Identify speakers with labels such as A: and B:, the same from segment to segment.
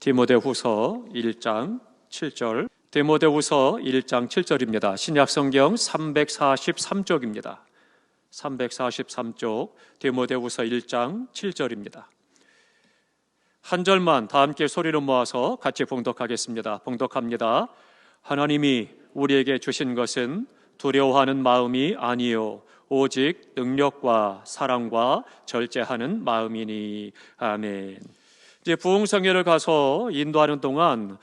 A: 디모데후서 1장 7절, 디모데후서 1장 7절입니다. 신약성경 343쪽입니다. 343쪽 디모데후서 1장 7절입니다. 한 절만 다 함께 소리를 모아서 같이 봉독하겠습니다. 봉독합니다. 하나님이 우리에게 주신 것은 두려워하는 마음이 아니요 오직 능력과 사랑과 절제하는 마음이니. 아멘. 이제 부흥성회를 가서 인도하는 동안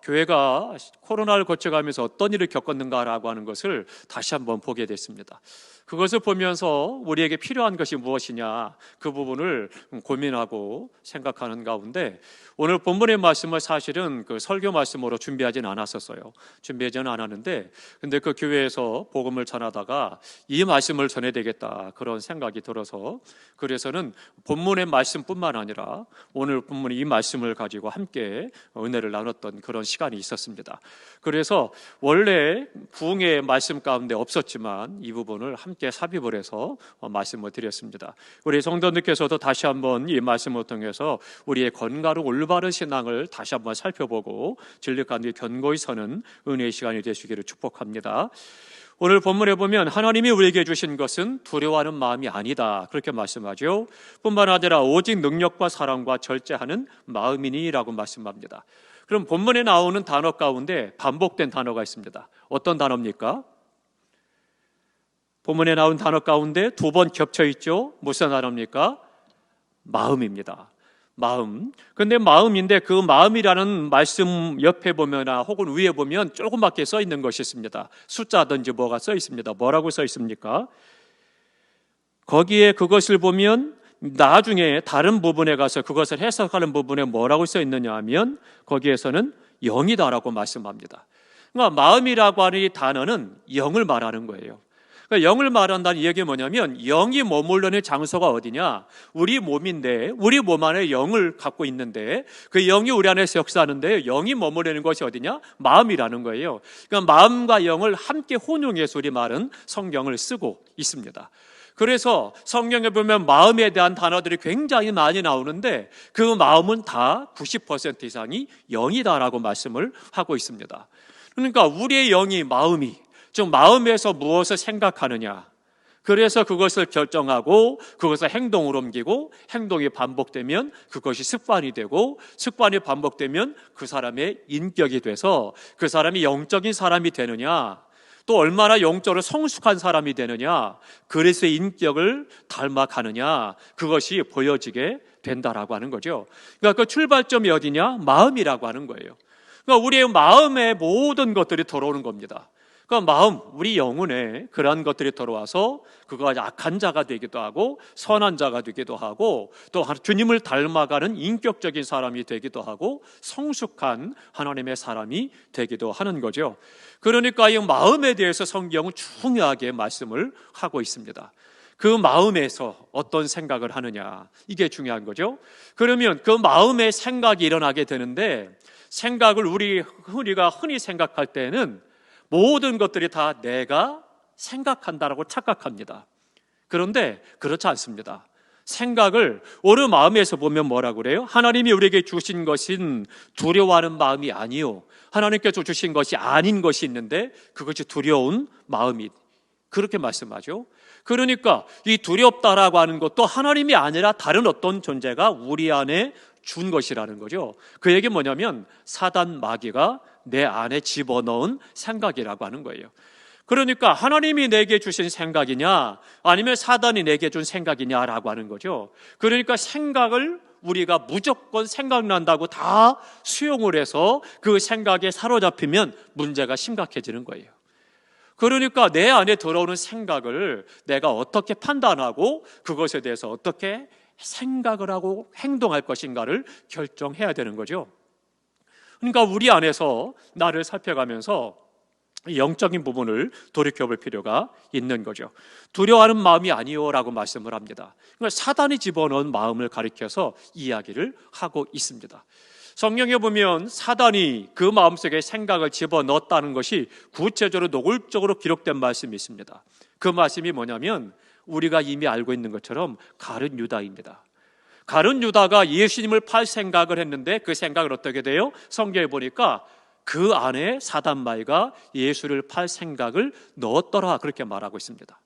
A: 교회가 코로나를 거쳐가면서 어떤 일을 겪었는가라고 하는 것을 다시 한번 보게 됐습니다. 그것을 보면서 우리에게 필요한 것이 무엇이냐, 그 부분을 고민하고 생각하는 가운데 오늘 본문의 말씀을 사실은 그 설교 말씀으로 준비하지는 않았었어요. 준비하지는 않았는데 근데 그 교회에서 복음을 전하다가 이 말씀을 전해야 되겠다 그런 생각이 들어서, 그래서는 본문의 말씀뿐만 아니라 오늘 본문의 이 말씀을 가지고 함께 은혜를 나눴던 그런 시간이 있었습니다. 그래서 원래 부흥의 말씀 가운데 없었지만 이 부분을 함께 삽입을 해서 말씀을 드렸습니다. 우리 성도님께서도 다시 한번 이 말씀을 통해서 우리의 건강하고 올바른 신앙을 다시 한번 살펴보고 진리 가운데 견고히 서는 은혜의 시간이 되시기를 축복합니다. 오늘 본문에 보면 하나님이 우리에게 주신 것은 두려워하는 마음이 아니다 그렇게 말씀하죠. 뿐만 아니라 오직 능력과 사랑과 절제하는 마음이니 라고 말씀합니다. 그럼 본문에 나오는 단어 가운데 반복된 단어가 있습니다. 어떤 단어입니까? 본문에 나온 단어 가운데 두 번 겹쳐 있죠. 무슨 단어입니까? 마음입니다. 마음. 근데 마음인데 그 마음이라는 말씀 옆에 보면이나 혹은 위에 보면 조금밖에 써 있는 것이 있습니다. 숫자든지 뭐가 써 있습니다. 뭐라고 써 있습니까? 거기에 그것을 보면 나중에 다른 부분에 가서 그것을 해석하는 부분에 뭐라고 써 있느냐 하면 거기에서는 영이다라고 말씀합니다. 그러니까 마음이라고 하는 이 단어는 영을 말하는 거예요. 그러니까 영을 말한다는 이야기가 뭐냐면 영이 머물러있는 장소가 어디냐? 우리 몸인데 우리 몸 안에 영을 갖고 있는데 그 영이 우리 안에서 역사하는데 영이 머무르는 것이 어디냐? 마음이라는 거예요. 그러니까 마음과 영을 함께 혼용해서 우리 말은 성경을 쓰고 있습니다. 그래서 성경에 보면 마음에 대한 단어들이 굉장히 많이 나오는데 그 마음은 다 90% 이상이 영이다라고 말씀을 하고 있습니다. 그러니까 우리의 영이 마음이, 즉 마음에서 무엇을 생각하느냐, 그래서 그것을 결정하고 그것을 행동으로 옮기고 행동이 반복되면 그것이 습관이 되고 습관이 반복되면 그 사람의 인격이 돼서 그 사람이 영적인 사람이 되느냐, 또 얼마나 영적으로 성숙한 사람이 되느냐, 그래서 인격을 닮아가느냐, 그것이 보여지게 된다라고 하는 거죠. 그러니까 그 출발점이 어디냐? 마음이라고 하는 거예요. 그러니까 우리의 마음에 모든 것들이 들어오는 겁니다. 그러니까 마음, 우리 영혼에 그러한 것들이 들어와서 그가 악한 자가 되기도 하고 선한 자가 되기도 하고 또 주님을 닮아가는 인격적인 사람이 되기도 하고 성숙한 하나님의 사람이 되기도 하는 거죠. 그러니까 이 마음에 대해서 성경은 중요하게 말씀을 하고 있습니다. 그 마음에서 어떤 생각을 하느냐, 이게 중요한 거죠. 그러면 그 마음에 생각이 일어나게 되는데 생각을 우리가 흔히 생각할 때는 모든 것들이 다 내가 생각한다라고 착각합니다. 그런데 그렇지 않습니다. 생각을 우리 마음에서 보면 뭐라고 그래요? 하나님이 우리에게 주신 것은 두려워하는 마음이 아니요, 하나님께서 주신 것이 아닌 것이 있는데 그것이 두려운 마음이, 그렇게 말씀하죠. 그러니까 이 두렵다라고 하는 것도 하나님이 아니라 다른 어떤 존재가 우리 안에 준 것이라는 거죠. 그 얘기 뭐냐면 사단 마귀가 내 안에 집어넣은 생각이라고 하는 거예요. 그러니까 하나님이 내게 주신 생각이냐 아니면 사단이 내게 준 생각이냐라고 하는 거죠. 그러니까 생각을 우리가 무조건 생각난다고 다 수용을 해서 그 생각에 사로잡히면 문제가 심각해지는 거예요. 그러니까 내 안에 들어오는 생각을 내가 어떻게 판단하고 그것에 대해서 어떻게 생각을 하고 행동할 것인가를 결정해야 되는 거죠. 그러니까 우리 안에서 나를 살펴가면서 영적인 부분을 돌이켜볼 필요가 있는 거죠. 두려워하는 마음이 아니요라고 말씀을 합니다. 그러니까 사단이 집어넣은 마음을 가리켜서 이야기를 하고 있습니다. 성경에 보면 사단이 그 마음속에 생각을 집어넣었다는 것이 구체적으로 노골적으로 기록된 말씀이 있습니다. 그 말씀이 뭐냐면 우리가 이미 알고 있는 것처럼 가룟 유다입니다. 가룟 유다가 예수님을 팔 생각을 했는데 그 생각을 어떻게 돼요? 성경에 보니까 그 안에 사단마귀가 예수를 팔 생각을 넣었더라, 그렇게 말하고 있습니다.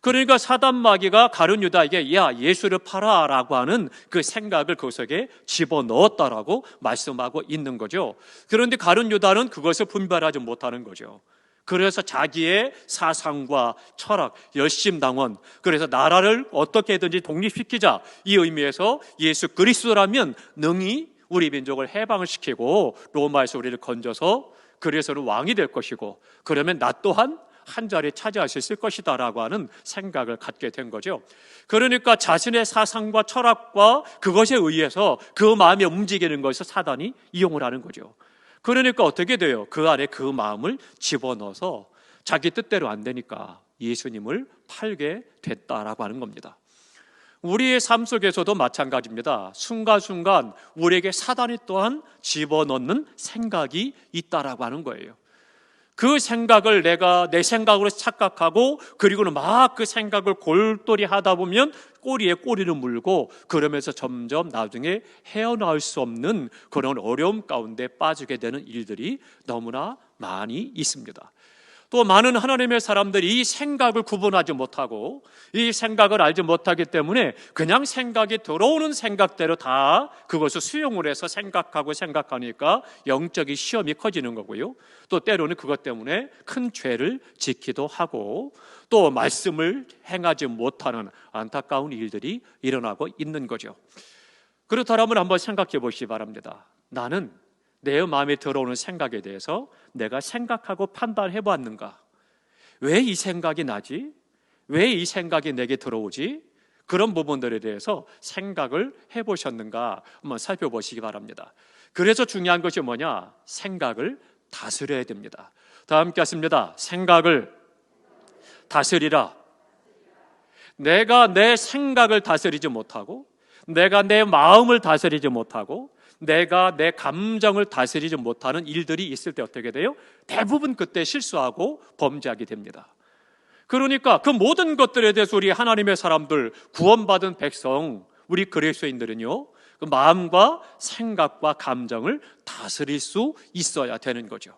A: 그러니까 사단마귀가 가룟 유다에게 야, 예수를 팔아라고 하는 그 생각을 그 속에 집어넣었다라고 말씀하고 있는 거죠. 그런데 가룟 유다는 그것을 분별하지 못하는 거죠. 그래서 자기의 사상과 철학, 열심당원, 그래서 나라를 어떻게든지 독립시키자, 이 의미에서 예수 그리스도라면 능히 우리 민족을 해방을 시키고 로마에서 우리를 건져서 그래서는 왕이 될 것이고, 그러면 나 또한 한 자리에 차지할 수 있을 것이다 라고 하는 생각을 갖게 된 거죠. 그러니까 자신의 사상과 철학과 그것에 의해서 그 마음이 움직이는 것을 사단이 이용을 하는 거죠. 그러니까 어떻게 돼요? 그 안에 그 마음을 집어넣어서 자기 뜻대로 안 되니까 예수님을 팔게 됐다라고 하는 겁니다. 우리의 삶 속에서도 마찬가지입니다. 순간순간 우리에게 사단이 또한 집어넣는 생각이 있다라고 하는 거예요. 그 생각을 내가 내 생각으로 착각하고, 그리고는 막 그 생각을 골똘히 하다 보면 꼬리에 꼬리를 물고, 그러면서 점점 나중에 헤어나올 수 없는 그런 어려움 가운데 빠지게 되는 일들이 너무나 많이 있습니다. 또 많은 하나님의 사람들이 이 생각을 구분하지 못하고 이 생각을 알지 못하기 때문에 그냥 생각이 들어오는 생각대로 다 그것을 수용을 해서 생각하니까 영적인 시험이 커지는 거고요. 또 때로는 그것 때문에 큰 죄를 짓기도 하고 또 말씀을 행하지 못하는 안타까운 일들이 일어나고 있는 거죠. 그렇다면 한번 생각해 보시기 바랍니다. 나는 내 마음에 들어오는 생각에 대해서 내가 생각하고 판단해 보았는가? 왜 이 생각이 나지? 왜 이 생각이 내게 들어오지? 그런 부분들에 대해서 생각을 해보셨는가? 한번 살펴보시기 바랍니다. 그래서 중요한 것이 뭐냐? 생각을 다스려야 됩니다. 다 함께 하십니다. 생각을 다스리라. 내가 내 생각을 다스리지 못하고, 내가 내 마음을 다스리지 못하고, 내가 내 감정을 다스리지 못하는 일들이 있을 때 어떻게 돼요? 대부분 그때 실수하고 범죄하게 됩니다. 그러니까 그 모든 것들에 대해서 우리 하나님의 사람들, 구원받은 백성, 우리 그리스도인들은요, 그 마음과 생각과 감정을 다스릴 수 있어야 되는 거죠.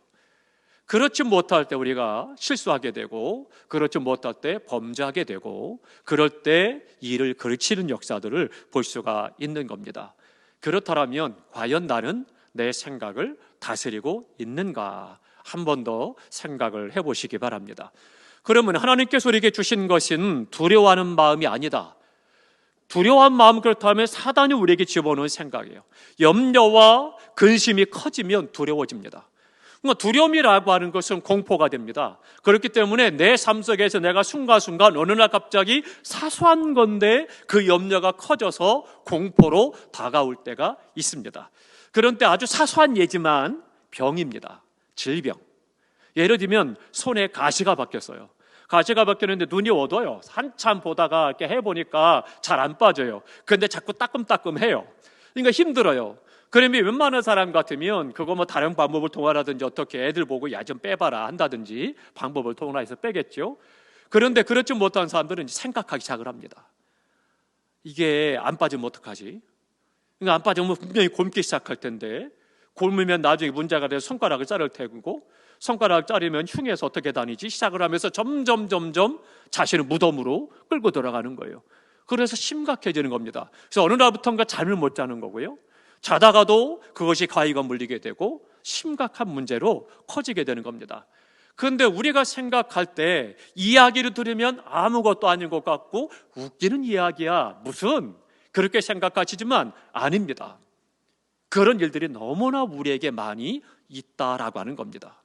A: 그렇지 못할 때 우리가 실수하게 되고, 그렇지 못할 때 범죄하게 되고, 그럴 때 일을 그르치는 역사들을 볼 수가 있는 겁니다. 그렇다면 과연 나는 내 생각을 다스리고 있는가? 한 번 더 생각을 해보시기 바랍니다. 그러면 하나님께서 우리에게 주신 것은 두려워하는 마음이 아니다. 두려워한 마음, 그렇다면 사단이 우리에게 집어넣은 생각이에요. 염려와 근심이 커지면 두려워집니다. 두려움이라고 하는 것은 공포가 됩니다. 그렇기 때문에 내 삶 속에서 내가 순간순간 어느 날 갑자기 사소한 건데 그 염려가 커져서 공포로 다가올 때가 있습니다. 그런 때 아주 사소한 예지만 병입니다. 질병. 예를 들면 손에 가시가 박혔어요. 가시가 박혔는데 눈이 어두워요. 한참 보다가 이렇게 해보니까 잘 안 빠져요. 그런데 자꾸 따끔따끔해요. 그러니까 힘들어요. 그러면 웬만한 사람 같으면 그거 뭐 다른 방법을 통하라든지 어떻게 애들 보고 야 좀 빼봐라 한다든지 방법을 통해서 빼겠죠. 그런데 그렇지 못한 사람들은 생각하기 시작을 합니다. 이게 안 빠지면 어떡하지? 그러니까 안 빠지면 분명히 곪기 시작할 텐데, 곪으면 나중에 문제가 돼서 손가락을 자를 테고, 손가락을 자르면 흉해서 어떻게 다니지? 시작을 하면서 점점 자신을 무덤으로 끌고 들어가는 거예요. 그래서 심각해지는 겁니다. 그래서 어느 날부터인가 잠을 못 자는 거고요. 자다가도 그것이 과의가 물리게 되고 심각한 문제로 커지게 되는 겁니다. 그런데 우리가 생각할 때 이야기를 들으면 아무것도 아닌 것 같고 웃기는 이야기야, 무슨, 그렇게 생각하시지만 아닙니다. 그런 일들이 너무나 우리에게 많이 있다라고 하는 겁니다.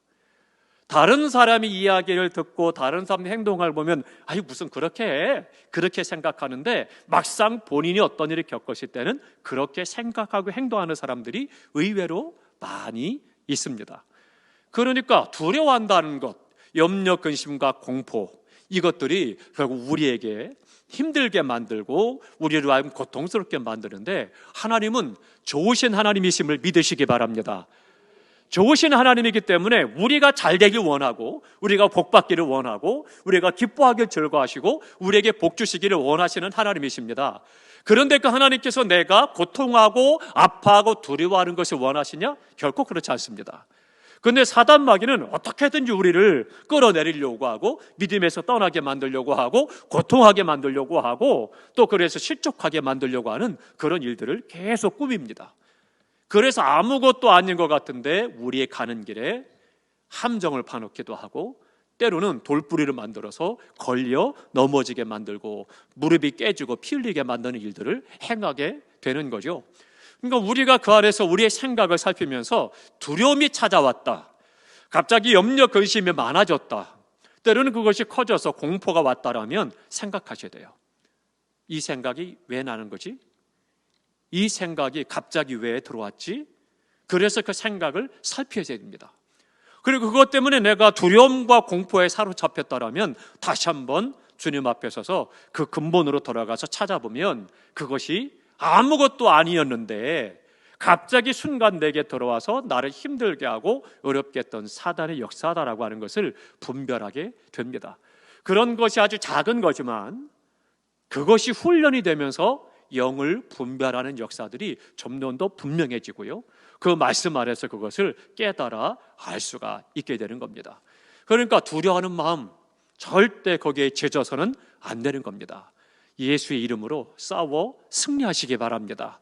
A: 다른 사람이 이야기를 듣고 다른 사람의 행동을 보면 아유 무슨 그렇게 해, 그렇게 생각하는데 막상 본인이 어떤 일을 겪었을 때는 그렇게 생각하고 행동하는 사람들이 의외로 많이 있습니다. 그러니까 두려워한다는 것, 염려, 근심과 공포, 이것들이 결국 우리에게 힘들게 만들고 우리를 하여금 고통스럽게 만드는데, 하나님은 좋으신 하나님이심을 믿으시기 바랍니다. 좋으신 하나님이기 때문에 우리가 잘 되길 원하고, 우리가 복 받기를 원하고, 우리가 기뻐하길 즐거워하시고, 우리에게 복 주시기를 원하시는 하나님이십니다. 그런데 그 하나님께서 내가 고통하고 아파하고 두려워하는 것을 원하시냐? 결코 그렇지 않습니다. 그런데 사단 마귀는 어떻게든지 우리를 끌어내리려고 하고, 믿음에서 떠나게 만들려고 하고, 고통하게 만들려고 하고, 또 그래서 실족하게 만들려고 하는 그런 일들을 계속 꾸밉니다. 그래서 아무것도 아닌 것 같은데 우리의 가는 길에 함정을 파놓기도 하고, 때로는 돌뿌리를 만들어서 걸려 넘어지게 만들고, 무릎이 깨지고 피 흘리게 만드는 일들을 행하게 되는 거죠. 그러니까 우리가 그 안에서 우리의 생각을 살피면서 두려움이 찾아왔다, 갑자기 염려 근심이 많아졌다, 때로는 그것이 커져서 공포가 왔다라면 생각하셔야 돼요. 이 생각이 왜 나는 거지? 이 생각이 갑자기 왜 들어왔지? 그래서 그 생각을 살펴야 됩니다. 그리고 그것 때문에 내가 두려움과 공포에 사로잡혔다라면 다시 한번 주님 앞에 서서 그 근본으로 돌아가서 찾아보면 그것이 아무것도 아니었는데 갑자기 순간 내게 들어와서 나를 힘들게 하고 어렵게 했던 사단의 역사다라고 하는 것을 분별하게 됩니다. 그런 것이 아주 작은 거지만 그것이 훈련이 되면서 영을 분별하는 역사들이 점점 더 분명해지고요, 그 말씀 아래서 그것을 깨달아 알 수가 있게 되는 겁니다. 그러니까 두려워하는 마음 절대 거기에 젖어서는 안 되는 겁니다. 예수의 이름으로 싸워 승리하시기 바랍니다.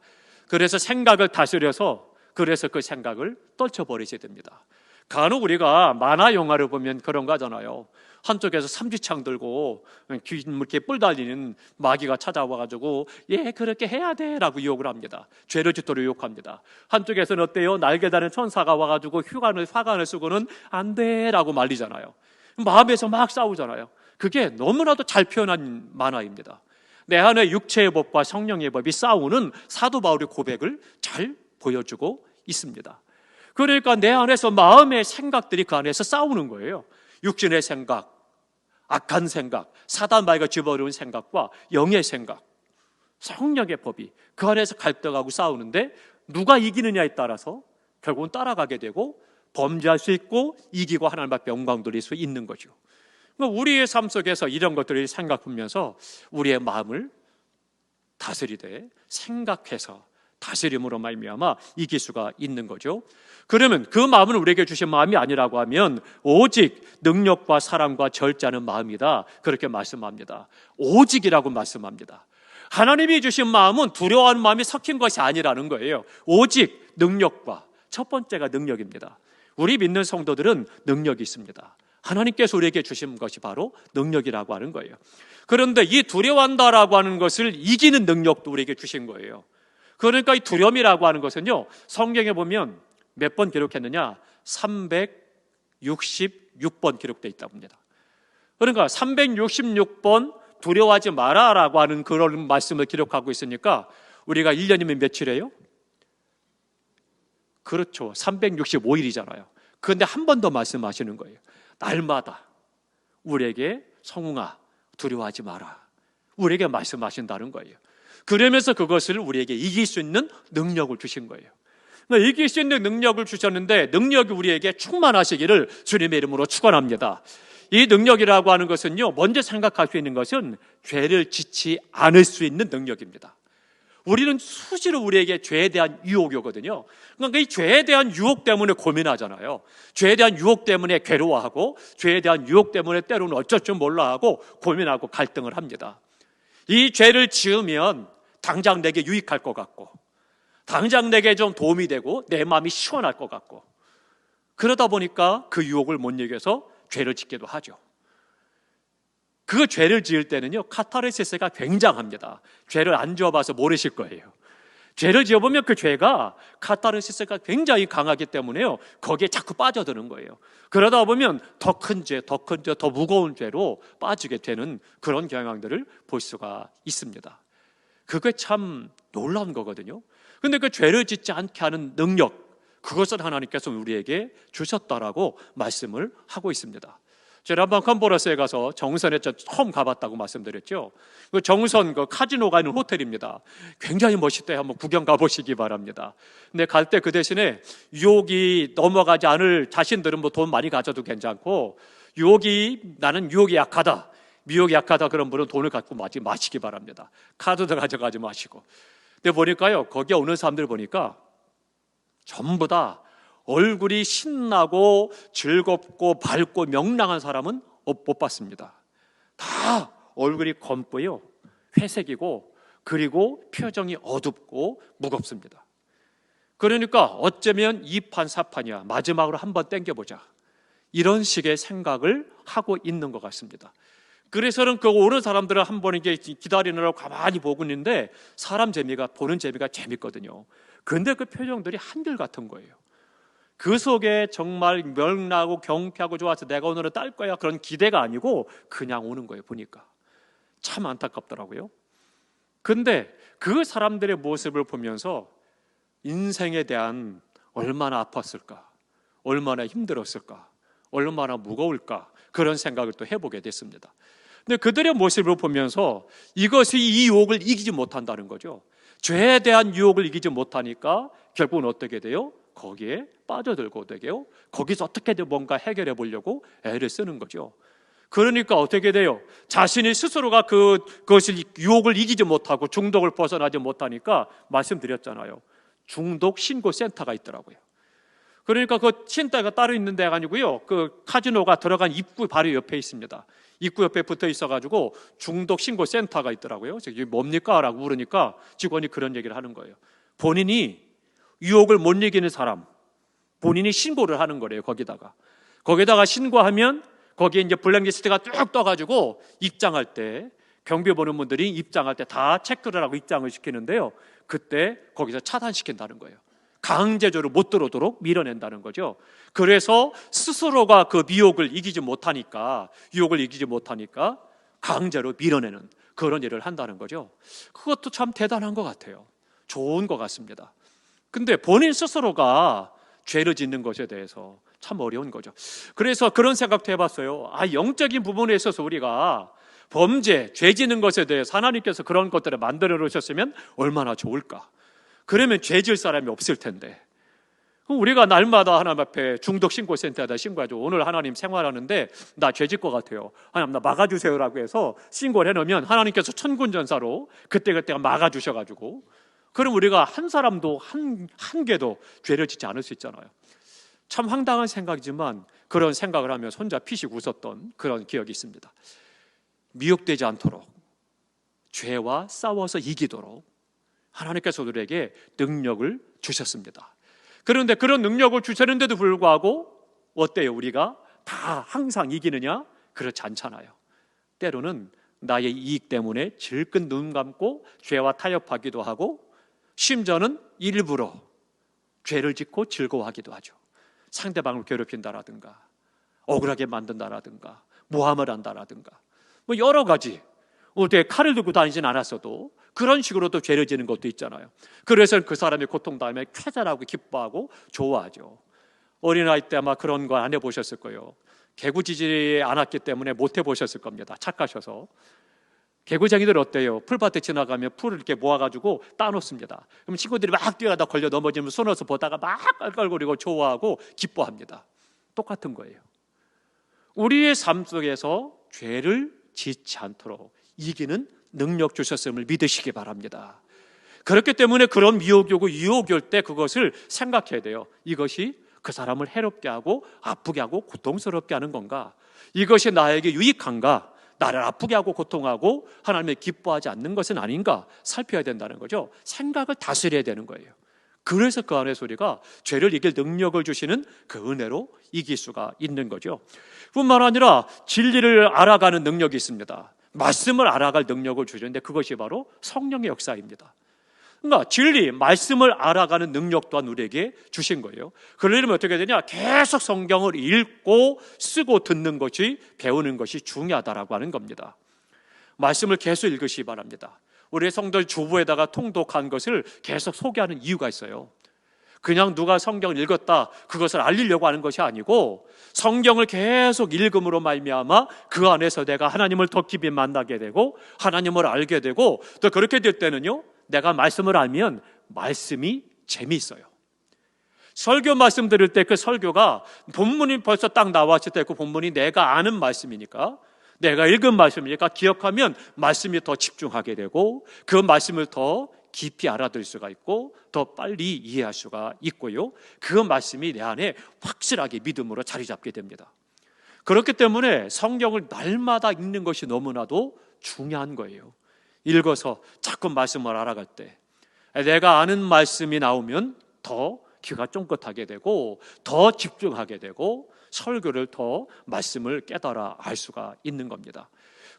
A: 그래서 생각을 다스려서 그래서 그 생각을 떨쳐버리셔야 됩니다. 간혹 우리가 만화 영화를 보면 그런 거 하잖아요. 한쪽에서 삼지창 들고 이렇게 뿔 달리는 마귀가 찾아와가지고 예 그렇게 해야 돼 라고 유혹을 합니다. 죄를 짓도록 유혹합니다. 한쪽에서는 어때요? 날개 다는 천사가 와가지고 화관을 쓰고는 안 돼 라고 말리잖아요. 마음에서 막 싸우잖아요. 그게 너무나도 잘 표현한 만화입니다. 내 안에 육체의 법과 성령의 법이 싸우는 사도 바울의 고백을 잘 보여주고 있습니다. 그러니까 내 안에서 마음의 생각들이 그 안에서 싸우는 거예요. 육신의 생각, 악한 생각, 사단 마귀가 집어넣은 생각과 영의 생각, 성령의 법이 그 안에서 갈등하고 싸우는데 누가 이기느냐에 따라서 결국은 따라가게 되고 범죄할 수 있고 이기고 하나님 앞에 영광 돌릴 수 있는 거죠. 우리의 삶 속에서 이런 것들을 생각하면서 우리의 마음을 다스리되 생각해서 다스림으로 말미암아 이길 수가 있는 거죠. 그러면 그 마음은 우리에게 주신 마음이 아니라고 하면 오직 능력과 사랑과 절제하는 마음이다, 그렇게 말씀합니다. 오직이라고 말씀합니다. 하나님이 주신 마음은 두려워하는 마음이 섞인 것이 아니라는 거예요. 오직 능력과, 첫 번째가 능력입니다. 우리 믿는 성도들은 능력이 있습니다. 하나님께서 우리에게 주신 것이 바로 능력이라고 하는 거예요. 그런데 이 두려워한다라고 하는 것을 이기는 능력도 우리에게 주신 거예요. 그러니까 이 두려움이라고 하는 것은요, 성경에 보면 몇 번 기록했느냐? 366번 기록되어 있다고 합니다. 그러니까 366번 두려워하지 마라라고 하는 그런 말씀을 기록하고 있으니까 우리가 1년이면 며칠이에요? 그렇죠. 365일이잖아요. 그런데 한 번 더 말씀하시는 거예요. 날마다 우리에게 성웅아 두려워하지 마라, 우리에게 말씀하신다는 거예요. 그러면서 그것을 우리에게 이길 수 있는 능력을 주신 거예요. 이길 수 있는 능력을 주셨는데 능력이 우리에게 충만하시기를 주님의 이름으로 축원합니다. 이 능력이라고 하는 것은요, 먼저 생각할 수 있는 것은 죄를 짓지 않을 수 있는 능력입니다. 우리는 수시로 우리에게 죄에 대한 유혹이 오거든요. 그러니까 이 죄에 대한 유혹 때문에 고민하잖아요. 죄에 대한 유혹 때문에 괴로워하고, 죄에 대한 유혹 때문에 때로는 어쩔 줄 몰라 하고 고민하고 갈등을 합니다. 이 죄를 지으면 당장 내게 유익할 것 같고, 당장 내게 좀 도움이 되고 내 마음이 시원할 것 같고, 그러다 보니까 그 유혹을 못 이겨서 죄를 짓기도 하죠. 그 죄를 지을 때는요, 카타르시스가 굉장합니다. 죄를 안 지어봐서 모르실 거예요. 죄를 지어보면 그 죄가 카타르시스가 굉장히 강하기 때문에요, 거기에 자꾸 빠져드는 거예요. 그러다 보면 더 큰 죄, 더 큰 죄, 더 무거운 죄로 빠지게 되는 그런 경향들을 볼 수가 있습니다. 그게 참 놀라운 거거든요. 근데 그 죄를 짓지 않게 하는 능력, 그것을 하나님께서 우리에게 주셨다라고 말씀을 하고 있습니다. 지난번 컨퍼런스에 가서 정선에 처음 가봤다고 말씀드렸죠. 그 정선 그 카지노가 있는 호텔입니다. 굉장히 멋있대요. 한번 구경 가보시기 바랍니다. 근데 갈 때 그 대신에 유혹이 넘어가지 않을 자신들은 뭐 돈 많이 가져도 괜찮고, 나는 유혹이 약하다, 미혹이 약하다 그런 분은 돈을 갖고 마시기 바랍니다. 카드도 가져가지 마시고. 근데 보니까요, 거기에 오는 사람들 보니까 전부 다 얼굴이 신나고 즐겁고 밝고 명랑한 사람은 못 봤습니다. 다 얼굴이 검고요, 회색이고, 그리고 표정이 어둡고 무겁습니다. 그러니까 어쩌면 2판 4판이야, 마지막으로 한번 땡겨보자, 이런 식의 생각을 하고 있는 것 같습니다. 그래서는 그 오는 사람들은 한 번 이게 기다리느라고 가만히 보고 있는데 보는 재미가 재밌거든요. 그런데 그 표정들이 한결같은 거예요. 그 속에 정말 명랑하고 경쾌하고 좋아서 내가 오늘은 딸 거야, 그런 기대가 아니고 그냥 오는 거예요. 보니까 참 안타깝더라고요. 근데 그 사람들의 모습을 보면서 인생에 대한 얼마나 아팠을까, 얼마나 힘들었을까, 얼마나 무거울까, 그런 생각을 또 해보게 됐습니다. 근데 그들의 모습을 보면서 이것이 이 유혹을 이기지 못한다는 거죠. 죄에 대한 유혹을 이기지 못하니까 결국은 어떻게 돼요? 거기에 빠져들고 되게요, 거기서 어떻게든 뭔가 해결해 보려고 애를 쓰는 거죠. 그러니까 어떻게 돼요? 자신이 스스로가 그것을 유혹을 이기지 못하고 중독을 벗어나지 못하니까 말씀드렸잖아요. 중독 신고센터가 있더라고요. 그러니까 그 센터가 따로 있는 데가 아니고요, 그 카지노가 들어간 입구 바로 옆에 있습니다. 입구 옆에 붙어 있어가지고 중독 신고센터가 있더라고요. 이게 뭡니까? 라고 물으니까 직원이 그런 얘기를 하는 거예요. 본인이 유혹을 못 이기는 사람, 본인이 신고를 하는 거래요. 거기다가 신고하면 거기에 이제 블랙리스트가 쭉 떠가지고 입장할 때, 경비 보는 분들이 입장할 때 다 체크를 하고 입장을 시키는데요, 그때 거기서 차단시킨다는 거예요. 강제적으로 못 들어오도록 밀어낸다는 거죠. 그래서 스스로가 그 유혹을 이기지 못하니까 강제로 밀어내는 그런 일을 한다는 거죠. 그것도 참 대단한 것 같아요. 좋은 것 같습니다. 근데 본인 스스로가 죄를 짓는 것에 대해서 참 어려운 거죠. 그래서 그런 생각도 해봤어요. 영적인 부분에 있어서 우리가 죄 짓는 것에 대해서 하나님께서 그런 것들을 만들어 놓으셨으면 얼마나 좋을까. 그러면 죄 질 사람이 없을 텐데. 우리가 날마다 하나님 앞에 중독신고센터에다 신고하죠. 오늘 하나님 생활하는데 나 죄 질 것 같아요, 하나님 나 막아주세요라고 해서 신고를 해놓으면 하나님께서 천군전사로 그때그때 막아주셔가지고, 그럼 우리가 한 사람도 한 개도 죄를 짓지 않을 수 있잖아요. 참 황당한 생각이지만 그런 생각을 하며 손자 피식 웃었던 그런 기억이 있습니다. 미혹되지 않도록, 죄와 싸워서 이기도록 하나님께서 우리에게 능력을 주셨습니다. 그런데 그런 능력을 주셨는데도 불구하고 어때요? 우리가 다 항상 이기느냐? 그렇지 않잖아요. 때로는 나의 이익 때문에 질끈 눈 감고 죄와 타협하기도 하고, 심지어는 일부러 죄를 짓고 즐거워하기도 하죠. 상대방을 괴롭힌다라든가, 억울하게 만든다라든가, 모함을 한다라든가, 뭐 여러 가지. 어떻게 칼을 들고 다니진 않았어도 그런 식으로도 죄를 지는 것도 있잖아요. 그래서 그 사람의 고통당하면 쾌활하고 기뻐하고 좋아하죠. 어린아이 때 아마 그런 거 안 해보셨을 거예요. 개구지지 않았기 때문에 못 해보셨을 겁니다. 착하셔서. 개구쟁이들 어때요? 풀밭에 지나가면 풀을 이렇게 모아가지고 따놓습니다. 그럼 친구들이 막 뛰어가다 걸려 넘어지면 손어서 보다가 막 깔깔거리고 좋아하고 기뻐합니다. 똑같은 거예요. 우리의 삶 속에서 죄를 짓지 않도록 이기는 능력 주셨음을 믿으시기 바랍니다. 그렇기 때문에 그런 미혹이 오고 유혹이 올 때 그것을 생각해야 돼요. 이것이 그 사람을 해롭게 하고 아프게 하고 고통스럽게 하는 건가? 이것이 나에게 유익한가? 나를 아프게 하고 고통하고 하나님의 기뻐하지 않는 것은 아닌가 살펴야 된다는 거죠. 생각을 다스려야 되는 거예요. 그래서 그 안에서 우리가 죄를 이길 능력을 주시는 그 은혜로 이길 수가 있는 거죠. 뿐만 아니라 진리를 알아가는 능력이 있습니다. 말씀을 알아갈 능력을 주시는데 그것이 바로 성령의 역사입니다. 그러니까 진리, 말씀을 알아가는 능력 또한 우리에게 주신 거예요. 그러려면 어떻게 되냐? 계속 성경을 읽고 쓰고 듣는 것이, 배우는 것이 중요하다라고 하는 겁니다. 말씀을 계속 읽으시기 바랍니다. 우리 성도 주부에다가 통독한 것을 계속 소개하는 이유가 있어요. 그냥 누가 성경을 읽었다 그것을 알리려고 하는 것이 아니고 성경을 계속 읽음으로 말미암아 그 안에서 내가 하나님을 더 깊이 만나게 되고 하나님을 알게 되고 또 그렇게 될 때는요, 내가 말씀을 알면 말씀이 재미있어요. 설교 말씀 들을 때 그 설교가 본문이 벌써 딱 나왔을 때 그 본문이 내가 아는 말씀이니까, 내가 읽은 말씀이니까 기억하면 말씀이 더 집중하게 되고 그 말씀을 더 깊이 알아들을 수가 있고 더 빨리 이해할 수가 있고요, 그 말씀이 내 안에 확실하게 믿음으로 자리 잡게 됩니다. 그렇기 때문에 성경을 날마다 읽는 것이 너무나도 중요한 거예요. 읽어서 자꾸 말씀을 알아갈 때 내가 아는 말씀이 나오면 더 귀가 쫑긋하게 되고 더 집중하게 되고 설교를 더 말씀을 깨달아 알 수가 있는 겁니다.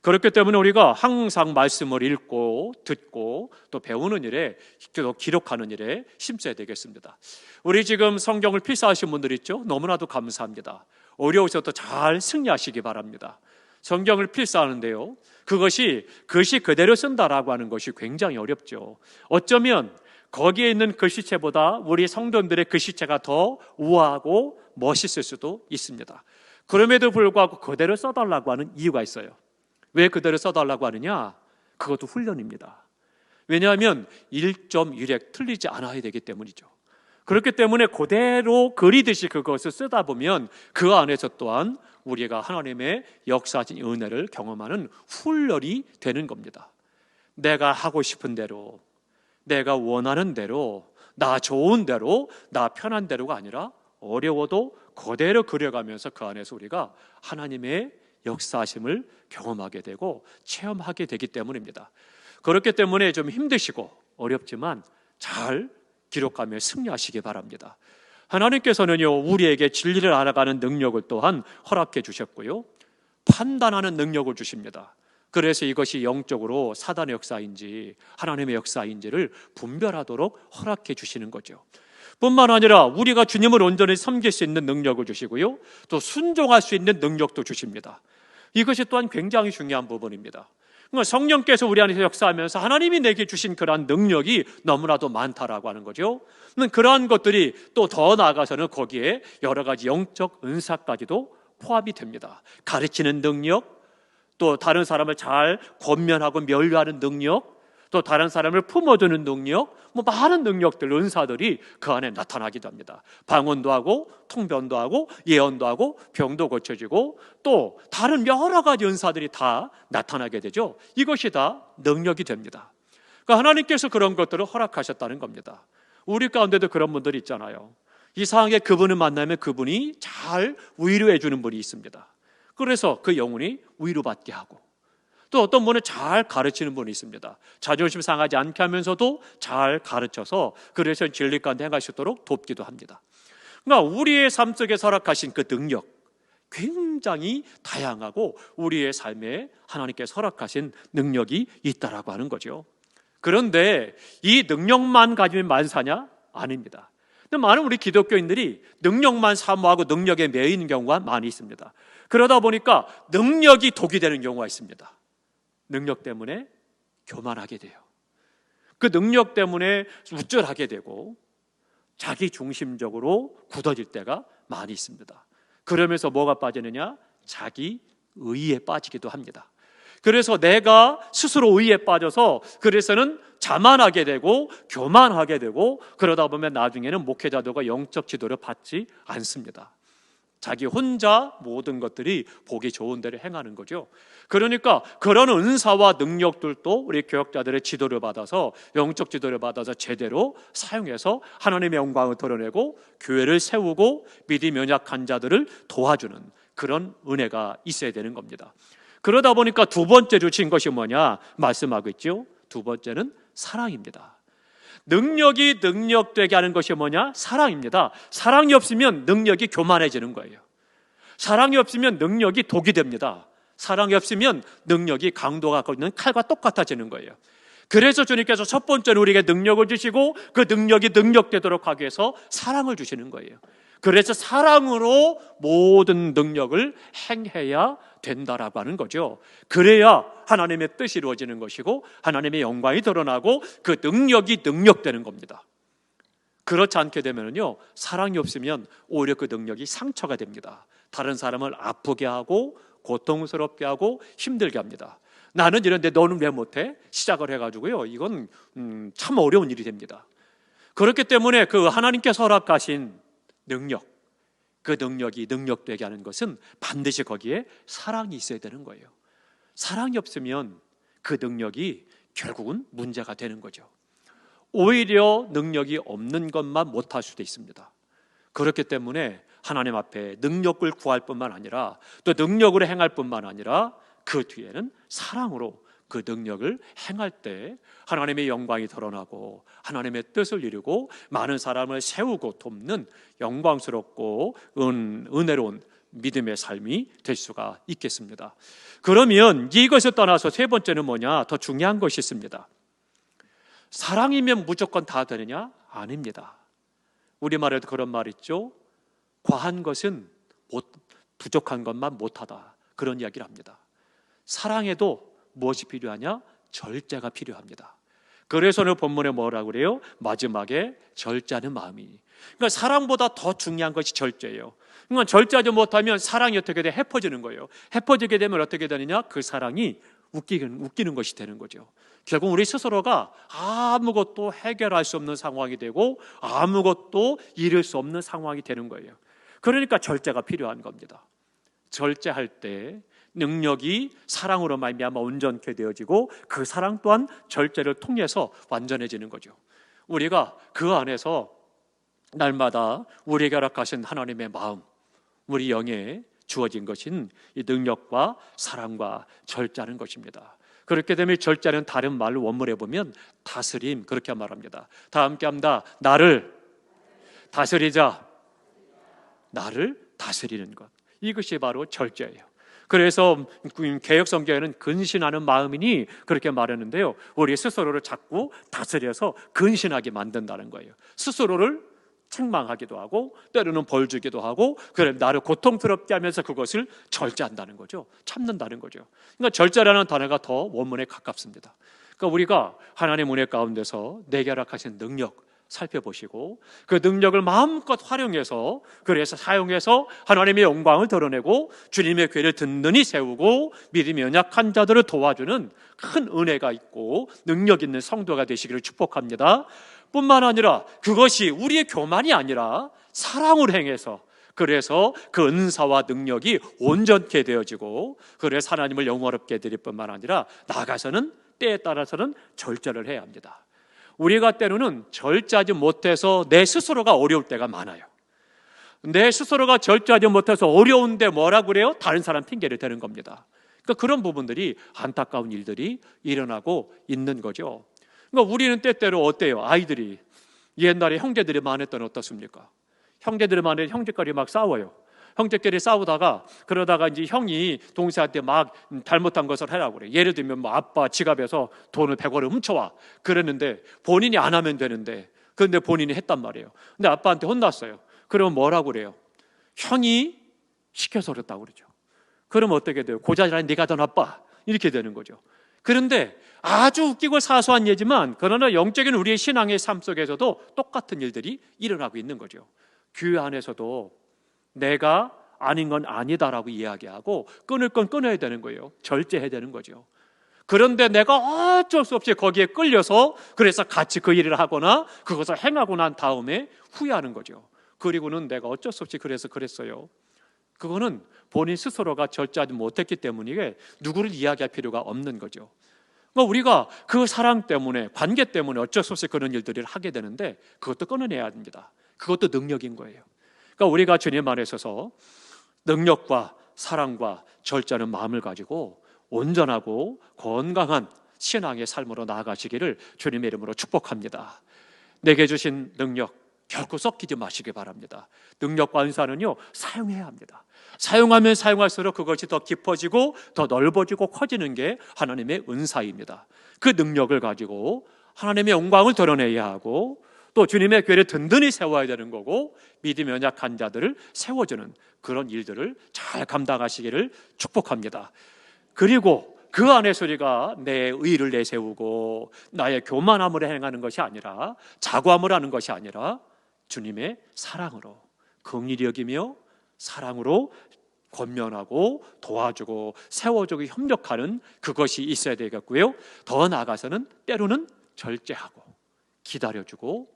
A: 그렇기 때문에 우리가 항상 말씀을 읽고 듣고 또 배우는 일에, 또 기록하는 일에 힘써야 되겠습니다. 우리 지금 성경을 필사하신 분들 있죠? 너무나도 감사합니다. 어려우셔도 잘 승리하시기 바랍니다. 성경을 필사하는데요, 그것이 글씨 그대로 쓴다라고 하는 것이 굉장히 어렵죠. 어쩌면 거기에 있는 글씨체보다 우리 성도들의 글씨체가 더 우아하고 멋있을 수도 있습니다. 그럼에도 불구하고 그대로 써달라고 하는 이유가 있어요. 왜 그대로 써달라고 하느냐? 그것도 훈련입니다. 왜냐하면 1.1획 틀리지 않아야 되기 때문이죠. 그렇기 때문에 그대로 그리듯이 그것을 쓰다 보면 그 안에서 또한 우리가 하나님의 역사하신 은혜를 경험하는 훈련이 되는 겁니다. 내가 하고 싶은 대로, 내가 원하는 대로, 나 좋은 대로, 나 편한 대로가 아니라 어려워도 그대로 그려가면서 그 안에서 우리가 하나님의 역사하심을 경험하게 되고 체험하게 되기 때문입니다. 그렇기 때문에 좀 힘드시고 어렵지만 잘 기록하며 승리하시기 바랍니다. 하나님께서는요, 우리에게 진리를 알아가는 능력을 또한 허락해 주셨고요, 판단하는 능력을 주십니다. 그래서 이것이 영적으로 사단의 역사인지 하나님의 역사인지를 분별하도록 허락해 주시는 거죠. 뿐만 아니라 우리가 주님을 온전히 섬길 수 있는 능력을 주시고요, 또 순종할 수 있는 능력도 주십니다. 이것이 또한 굉장히 중요한 부분입니다. 성령께서 우리 안에서 역사하면서 하나님이 내게 주신 그러한 능력이 너무나도 많다라고 하는 거죠. 그러한 것들이 또 더 나아가서는 거기에 여러 가지 영적 은사까지도 포함이 됩니다. 가르치는 능력, 또 다른 사람을 잘 권면하고 면류하는 능력, 또 다른 사람을 품어주는 능력, 많은 능력들, 은사들이 그 안에 나타나기도 합니다. 방언도 하고 통변도 하고 예언도 하고 병도 고쳐지고 또 다른 여러 가지 은사들이 다 나타나게 되죠. 이것이 다 능력이 됩니다. 그러니까 하나님께서 그런 것들을 허락하셨다는 겁니다. 우리 가운데도 그런 분들이 있잖아요. 이상하게 그분을 만나면 그분이 잘 위로해 주는 분이 있습니다. 그래서 그 영혼이 위로받게 하고, 또 어떤 분은 잘 가르치는 분이 있습니다. 자존심 상하지 않게 하면서도 잘 가르쳐서 그래서 진리 가운데 행할 수 있도록 돕기도 합니다. 그러니까 우리의 삶 속에 허락하신 그 능력, 굉장히 다양하고 우리의 삶에 하나님께서 허락하신 능력이 있다라고 하는 거죠. 그런데 이 능력만 가지면 만사냐? 아닙니다. 근데 많은 우리 기독교인들이 능력만 사모하고 능력에 매이는 경우가 많이 있습니다. 그러다 보니까 능력이 독이 되는 경우가 있습니다. 능력 때문에 교만하게 돼요. 그 능력 때문에 우쭐하게 되고 자기 중심적으로 굳어질 때가 많이 있습니다. 그러면서 뭐가 빠지느냐? 자기 의에 빠지기도 합니다. 그래서 내가 스스로 의에 빠져서 그래서는 자만하게 되고 교만하게 되고 그러다 보면 나중에는 목회자들과 영적 지도를 받지 않습니다. 자기 혼자 모든 것들이 보기 좋은 대로 행하는 거죠. 그러니까 그런 은사와 능력들도 우리 교역자들의 지도를 받아서, 영적 지도를 받아서 제대로 사용해서 하나님의 영광을 드러내고 교회를 세우고 믿음이 연약한 자들을 도와주는 그런 은혜가 있어야 되는 겁니다. 그러다 보니까 두 번째 주신 것이 뭐냐 말씀하고 있죠. 두 번째는 사랑입니다. 능력이 능력되게 하는 것이 뭐냐? 사랑입니다. 사랑이 없으면 능력이 교만해지는 거예요. 사랑이 없으면 능력이 독이 됩니다. 사랑이 없으면 능력이 강도가 갖고 있는 칼과 똑같아지는 거예요. 그래서 주님께서 첫 번째는 우리에게 능력을 주시고 그 능력이 능력되도록 하기 위해서 사랑을 주시는 거예요. 그래서 사랑으로 모든 능력을 행해야 된다라고 하는 거죠. 그래야 하나님의 뜻이 이루어지는 것이고 하나님의 영광이 드러나고 그 능력이 능력되는 겁니다. 그렇지 않게 되면요, 사랑이 없으면 오히려 그 능력이 상처가 됩니다. 다른 사람을 아프게 하고 고통스럽게 하고 힘들게 합니다. 나는 이런데 너는 왜 못해? 시작을 해가지고요, 이건 참 어려운 일이 됩니다. 그렇기 때문에 그 하나님께서 허락하신 능력, 그 능력이 능력되게 하는 것은 반드시 거기에 사랑이 있어야 되는 거예요. 사랑이 없으면 그 능력이 결국은 문제가 되는 거죠. 오히려 능력이 없는 것만 못할 수도 있습니다. 그렇기 때문에 하나님 앞에 능력을 구할 뿐만 아니라 또 능력으로 행할 뿐만 아니라 그 뒤에는 사랑으로 그 능력을 행할 때 하나님의 영광이 드러나고 하나님의 뜻을 이루고 많은 사람을 세우고 돕는 영광스럽고 은혜로운 믿음의 삶이 될 수가 있겠습니다. 그러면 이것을 떠나서 세 번째는 뭐냐? 더 중요한 것이 있습니다. 사랑이면 무조건 다 되느냐? 아닙니다. 우리말에도 그런 말 있죠. 과한 것은 부족한 것만 못하다, 그런 이야기를 합니다. 사랑에도 무엇이 필요하냐? 절제가 필요합니다. 그래서 오늘 본문에 뭐라고 그래요? 마지막에 절제하는 마음이. 그러니까 사랑보다 더 중요한 것이 절제예요. 그러니까 절제하지 못하면 사랑이 어떻게 돼? 해퍼지는 거예요. 해퍼지게 되면 어떻게 되느냐? 그 사랑이 웃기는 것이 되는 거죠. 결국 우리 스스로가 아무것도 해결할 수 없는 상황이 되고 아무것도 이룰 수 없는 상황이 되는 거예요. 그러니까 절제가 필요한 겁니다. 절제할 때 능력이 사랑으로 말미암아 온전케 되어지고 그 사랑 또한 절제를 통해서 완전해지는 거죠. 우리가 그 안에서 날마다 우리에게 허락하신 하나님의 마음, 우리 영에 주어진 것인 이 능력과 사랑과 절제하는 것입니다. 그렇게 되면 절제는 다른 말로 원문에 보면 다스림, 그렇게 말합니다. 다 함께 합니다. 나를 다스리자. 나를 다스리는 것, 이것이 바로 절제예요. 그래서 개역성경에는 근신하는 마음이니 그렇게 말하는데요, 우리 스스로를 자꾸 다스려서 근신하게 만든다는 거예요. 스스로를 책망하기도 하고 때로는 벌 주기도 하고, 그래 나를 고통스럽게 하면서 그것을 절제한다는 거죠. 참는다는 거죠. 그러니까 절제라는 단어가 더 원문에 가깝습니다. 그러니까 우리가 하나님의 은혜 가운데서 내게 허락하신 능력 살펴보시고 그 능력을 마음껏 활용해서, 그래서 사용해서 하나님의 영광을 드러내고 주님의 궤를 든든히 세우고 믿음이 연약한 자들을 도와주는 큰 은혜가 있고 능력 있는 성도가 되시기를 축복합니다. 뿐만 아니라 그것이 우리의 교만이 아니라 사랑을 행해서, 그래서 그 은사와 능력이 온전케 되어지고, 그래서 하나님을 영원롭게 드릴 뿐만 아니라 나아가서는 때에 따라서는 절제를 해야 합니다. 우리가 때로는 절제하지 못해서 내 스스로가 어려울 때가 많아요. 내 스스로가 절제하지 못해서 어려운데 뭐라 그래요? 다른 사람 핑계를 대는 겁니다. 그러니까 그런 부분들이 안타까운 일들이 일어나고 있는 거죠. 그러니까 우리는 때때로 어때요? 아이들이 옛날에 형제들이 많았던 어떻습니까? 형제들이 많은 형제끼리 막 싸워요. 형제끼리 싸우다가 그러다가 이제 형이 동생한테 막 잘못한 것을 하라고 그래. 예를 들면 뭐 아빠 지갑에서 돈을 100원을 훔쳐와 그랬는데 본인이 안 하면 되는데, 그런데 본인이 했단 말이에요. 근데 아빠한테 혼났어요. 그러면 뭐라고 그래요? 형이 시켜서 그랬다고 그러죠. 그러면 어떻게 돼요? 고자질하니 네가 더 나빠, 이렇게 되는 거죠. 그런데 아주 웃기고 사소한 예지만 그러나 영적인 우리의 신앙의 삶 속에서도 똑같은 일들이 일어나고 있는 거죠. 교회 안에서도 내가 아닌 건 아니다라고 이야기하고 끊을 건 끊어야 되는 거예요. 절제해야 되는 거죠. 그런데 내가 어쩔 수 없이 거기에 끌려서 그래서 같이 그 일을 하거나 그것을 행하고 난 다음에 후회하는 거죠. 그리고는 내가 어쩔 수 없이 그래서 그랬어요. 그거는 본인 스스로가 절제하지 못했기 때문에 누구를 이야기할 필요가 없는 거죠. 우리가 그 사랑 때문에, 관계 때문에 어쩔 수 없이 그런 일들을 하게 되는데 그것도 끊어내야 합니다. 그것도 능력인 거예요. 그러니까 우리가 주님 안에 있어서 능력과 사랑과 절제하는 마음을 가지고 온전하고 건강한 신앙의 삶으로 나아가시기를 주님의 이름으로 축복합니다. 내게 주신 능력 결코 썩히지 마시기 바랍니다. 능력과 은사는요, 사용해야 합니다. 사용하면 사용할수록 그것이 더 깊어지고 더 넓어지고 커지는 게 하나님의 은사입니다. 그 능력을 가지고 하나님의 영광을 드러내야 하고 또 주님의 궤를 든든히 세워야 되는 거고, 믿음이 연약한 자들을 세워주는 그런 일들을 잘 감당하시기를 축복합니다. 그리고 그 안에서 우리가 내 의를 내세우고 나의 교만함을 행하는 것이 아니라, 자고함을 하는 것이 아니라 주님의 사랑으로, 긍휼히 여기며 사랑으로 권면하고 도와주고 세워주고 협력하는 그것이 있어야 되겠고요. 더 나아가서는 때로는 절제하고 기다려주고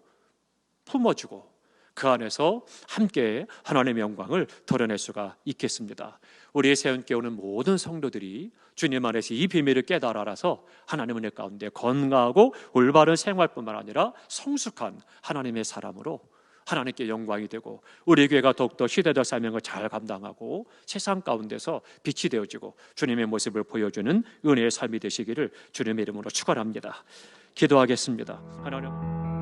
A: 품어주고 그 안에서 함께 하나님의 영광을 드러낼 수가 있겠습니다. 우리의 세운께 오는 모든 성도들이 주님 안에서 이 비밀을 깨달아 알아서 하나님의 은혜 가운데 건강하고 올바른 생활뿐만 아니라 성숙한 하나님의 사람으로 하나님께 영광이 되고 우리 교회가 더욱더 시대적 사명을 잘 감당하고 세상 가운데서 빛이 되어지고 주님의 모습을 보여주는 은혜의 삶이 되시기를 주님의 이름으로 축원합니다. 기도하겠습니다. 하나님.